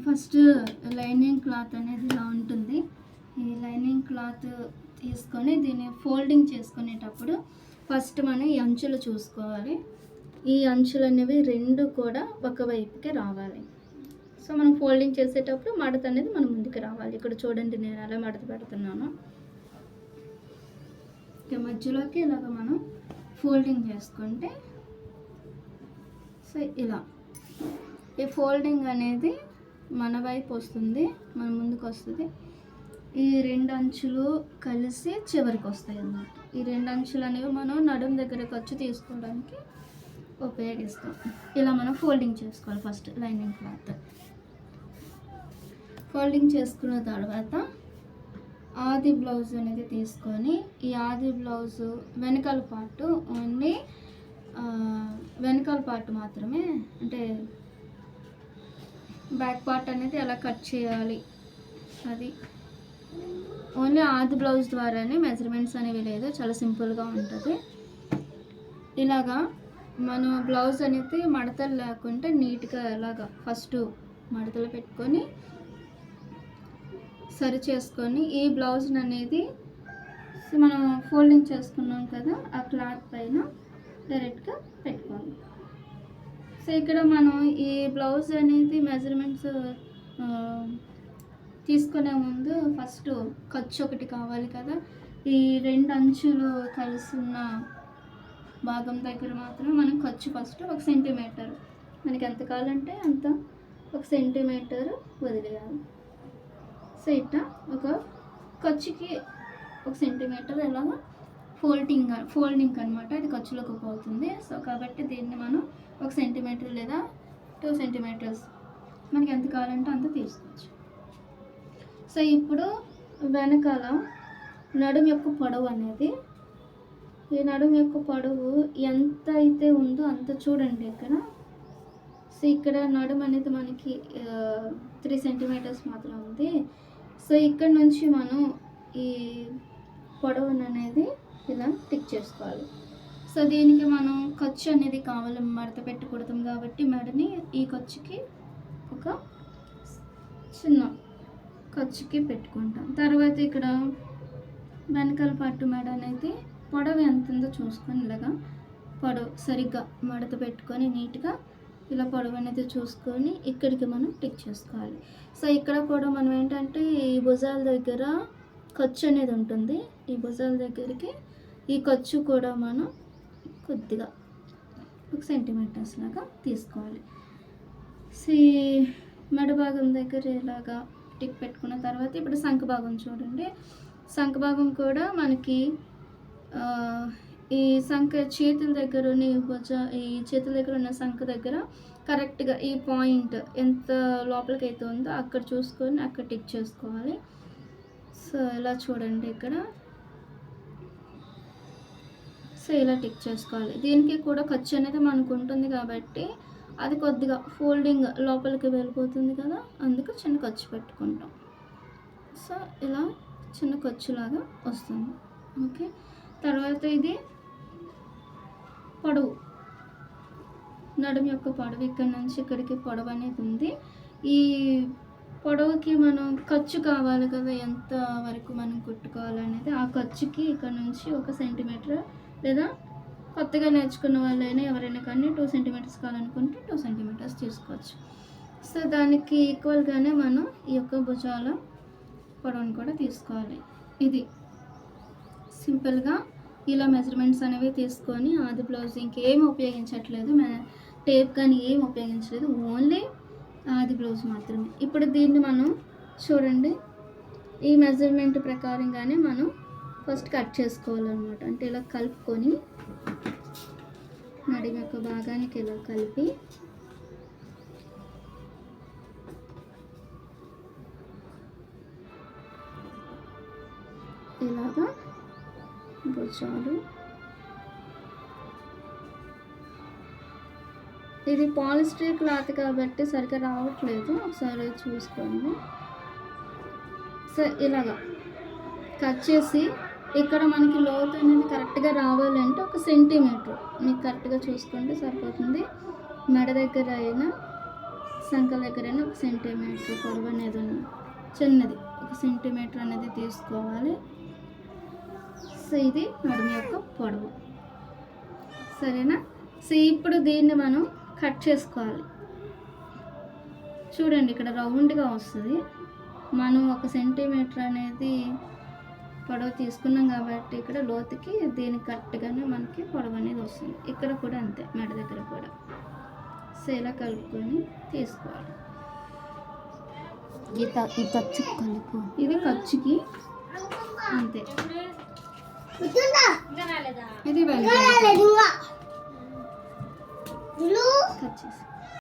First lining cloth అనేది ఇలా ఉంటుంది. ఈ లైనింగ్ క్లాత్ తీసుకొని దీన్ని ఫోల్డింగ్ చేసుకునేటప్పుడు ఫస్ట్ మనం ఈ అంచులు చూసుకోవాలి. ఈ అంచులు అనేవి రెండు కూడా ఒకవైపుకి రావాలి. సో మనం ఫోల్డింగ్ చేసేటప్పుడు మడత అనేది మన ముందుకు రావాలి. ఇక్కడ చూడండి, నేను ఎలా మడత పెడుతున్నాను. మధ్యలోకి ఇలాగ మనం ఫోల్డింగ్ చేసుకుంటే సో ఇలా ఈ ఫోల్డింగ్ అనేది మన వైపు వస్తుంది, మన ముందుకు వస్తుంది. ఈ రెండు అంచులు కలిసి చివరికి వస్తాయి అన్నమాట. ఈ రెండు అంచులు అనేవి మనం నడుము దగ్గర ఖర్చు తీసుకోవడానికి ఉపయోగిస్తాం. ఇలా మనం ఫోల్డింగ్ చేసుకోవాలి. ఫస్ట్ లైనింగ్ క్లాత్ ఫోల్డింగ్ చేసుకున్న తర్వాత ఆది బ్లౌజ్ అనేది తీసుకొని ఈ ఆది బ్లౌజ్ వెనకాల పార్ట్ ఓన్లీ వెనకాల పార్ట్ మాత్రమే, అంటే బ్యాక్ పార్ట్ అనేది ఎలా కట్ చేయాలి అది ఓన్లీ ఆది బ్లౌజ్ ద్వారానే, మెజర్మెంట్స్ అనేవి లేదు, చాలా సింపుల్గా ఉంటుంది. ఇలాగా మనం బ్లౌజ్ అనేది మడతలు లేకుండా నీట్గా ఎలాగా ఫస్ట్ మడతలు పెట్టుకొని సరి చేసుకొని ఈ బ్లౌజ్ అనేది మనం ఫోల్డింగ్ చేసుకున్నాం కదా ఆ క్లాత్ పైన డైరెక్ట్గా పెట్టుకోవాలి. సో ఇక్కడ మనం ఈ బ్లౌజ్ అనేది మెజర్మెంట్స్ తీసుకునే ముందు ఫస్ట్ ఖర్చు ఒకటి కావాలి కదా. ఈ రెండు అంచులు కలిసిన భాగం దగ్గర మాత్రం మనం ఖర్చు ఫస్ట్ 1 సెంటీమీటర్, మనకి ఎంత కావాలంటే అంత 1 సెంటీమీటర్ వదిలేయాలి. సో ఇట్లా ఒక ఖర్చుకి 1 సెంటీమీటర్ ఎలాగ ఫోల్డింగ్ అనమాట, అది ఖర్చులోకి పోతుంది. సో కాబట్టి దీన్ని మనం 1 సెంటీమీటర్ లేదా 2 సెంటీమీటర్స్ మనకి ఎంత కావాలంటే అంత తీసుకోవచ్చు. సో ఇప్పుడు వెనకాల నడుము యొక్క పొడవు అనేది, ఈ నడుము యొక్క పొడవు ఎంత అయితే ఉందో అంత చూడండి ఇక్కడ. సో ఇక్కడ నడుము అనేది మనకి 3 సెంటీమీటర్స్ మాత్రం ఉంది. సో ఇక్కడ నుంచి మనం ఈ పొడవును అనేది ఇలా టిక్ చేసుకోవాలి. సో దీనికి మనం ఖర్చు అనేది కావాలి, మడత పెట్టి కుడతాం కాబట్టి మెడని ఈ ఖర్చుకి ఒక చిన్న ఖర్చుకి పెట్టుకుంటాం. తర్వాత ఇక్కడ వెనకాల పట్టు మెడ అనేది పొడవు ఎంత ఉందో చూసుకొని ఇలాగా పొడవు సరిగ్గా మడత పెట్టుకొని నీట్గా ఇలా పొడవు అనేది చూసుకొని ఇక్కడికి మనం టిక్ చేసుకోవాలి. సో ఇక్కడ కూడా మనం ఏంటంటే ఈ భుజాల దగ్గర ఖర్చు అనేది ఉంటుంది. ఈ భుజాల దగ్గరికి ఈ ఖర్చు కూడా మనం కొద్దిగా 1 సెంటీమీటర్స్ లాగా తీసుకోవాలి. సో మెడ భాగం దగ్గర ఇలాగా టిక్ పెట్టుకున్న తర్వాత ఇప్పుడు సంఖ భాగం చూడండి. సంఖ భాగం కూడా మనకి ఈ సంఖ చేతుల దగ్గర ఈ చేతుల దగ్గర ఉన్న సంఖ దగ్గర కరెక్ట్గా ఈ పాయింట్ ఎంత లోపలికి అయితే ఉందో అక్కడ చూసుకొని అక్కడ టిక్ చేసుకోవాలి. సో ఇలా చూడండి ఇక్కడ. సో ఇలా టిక్ చేసుకోవాలి. దీనికి కూడా ఖర్చు అనేది మనకు ఉంటుంది కాబట్టి అది కొద్దిగా ఫోల్డింగ్ లోపలికి వెళ్ళిపోతుంది కదా, అందుకు చిన్న ఖర్చు పెట్టుకుంటాం. సో ఇలా చిన్న ఖర్చులాగా వస్తుంది. ఓకే, తర్వాత ఇది పొడవు, నడుము యొక్క పొడవు ఇక్కడ నుంచి ఇక్కడికి పొడవు అనేది ఉంది. ఈ పొడవుకి మనం ఖర్చు కావాలి కదా, ఎంత వరకు మనం కుట్టుకోవాలనేది ఆ ఖర్చుకి ఇక్కడ నుంచి 1 సెంటీమీటర్ లేదా కొత్తగా నేర్చుకున్న వాళ్ళైనా ఎవరైనా కానీ 2 సెంటీమీటర్స్ కావాలనుకుంటే 2 సెంటీమీటర్స్ తీసుకోవచ్చు. సో దానికి ఈక్వల్గానే మనం ఈ యొక్క భుజాల పొడవును కూడా తీసుకోవాలి. ఇది సింపుల్గా ఇలా మెజర్మెంట్స్ అనేవి తీసుకొని ఆది బ్లౌజ్ ఇంకేం ఉపయోగించట్లేదు, టేప్ కానీ ఏం ఉపయోగించలేదు, ఓన్లీ ఆది బ్లౌజ్ మాత్రమే. ఇప్పుడు దీన్ని మనం చూడండి, ఈ మెజర్మెంట్ ప్రకారంగానే మనం ఫస్ట్ కట్ చేసుకోవాలన్నమాట. అంటే ఇలా కలుపుకొని నడుము యొక్క భాగానికి ఇలా కలిపి ఇలాగా భుజాలు. ఇది పాలిస్టర్ క్లాత్ కాబట్టి సరిగ్గా రావట్లేదు, ఒకసారి చూసుకోండి. సో ఇలాగా కట్ చేసి ఇక్కడ మనకి లోతు అనేది కరెక్ట్గా రావాలంటే 1 సెంటీమీటర్ మీకు కరెక్ట్గా చూసుకుంటే సరిపోతుంది. మెడ దగ్గర అయినా సంకల దగ్గర 1 సెంటీమీటర్ పొడవు అనేది ఉంది, చిన్నది 1 సెంటీమీటర్ అనేది తీసుకోవాలి. సో ఇది నడుము యొక్క పొడవు, సరేనా. సో ఇప్పుడు దీన్ని మనం కట్ చేసుకోవాలి. చూడండి ఇక్కడ రౌండ్గా వస్తుంది. మనం 1 సెంటీమీటర్ అనేది పొడవు తీసుకున్నాం కాబట్టి ఇక్కడ లోతుకి దీనికి కరెక్ట్గానే మనకి పొడవు అనేది వస్తుంది. ఇక్కడ కూడా అంతే, మెడ దగ్గర కూడా. సో ఇలా కలుపుకొని తీసుకోవాలి. ఈ ఖర్చు కలుపు, ఇది ఖర్చుకి అంతే. ఇది కట్ చేసి